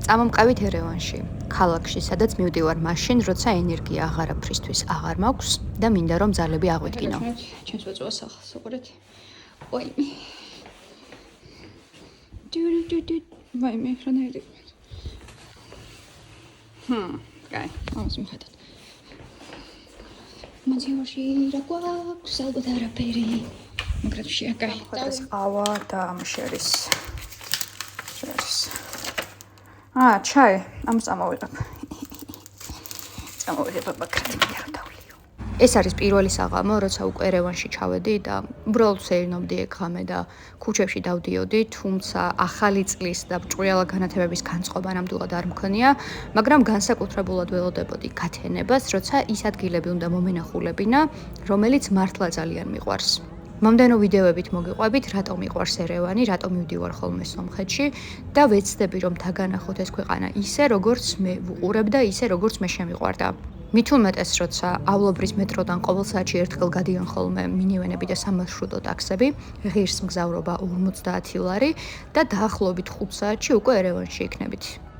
წამომყევით ერევანში, ქალაქში, სადაც მივდივარ მაშინ, როცა ენერგია აღარაფრისთვის აღარ მაქვს და მინდა რომ ძალები აღვიდგინო. ჩემს ვაწვევას ახალს უყურეთ. ვაიმე. ვაიმე, რანაირი. კაი, ამას მიხედავთ. მანძილში რა გვაქვს, ალბათ არაფერი. მაგრამ შეა, კაი. ეს ყავა და ამშერის. ჩაი, ამას წამოვიღებ. წამოვიღებ ბაქრატი რა დავლიო. ეს არის პირველი საღამო, როცა უკვე ერევანში ჩავედი და უბრალოდ ვსეირნობდი ეგ ღამე და ქუჩებში დავდიოდი, თუმცა ახალი წლის და ბრჭყვიალა განათებების განწყობა ნამდვილად არ მქონია, მაგრამ განსაკუთრებულად ველოდებოდი გათენებას, როცა ის ადგილები უნდა მომენახულებინა, რომელიც მართლა ძალიან მიყვარს. მომდენო ვიდეოებით მოგიყვებით, რატომ მიყვარს ერევანი, რატომ მივდივარ ხოლმე სომხეთში და ვეცდები რომ დაგანახოთ ეს ქვეყანა ისე, როგორც მე ვუყურებ და ისე, როგორც მე შემიყვარდა. მით უმეტეს, როცა ავლობრის მეტროდან ყოველ საათში ერთხელ გადიან ხოლმე მინივენები და სამარშრუტო ტაქსები, ღირს მგზავრობა 50 ლარი და დაახლოებით 5 საათში უკვე ერევანში იქნებით.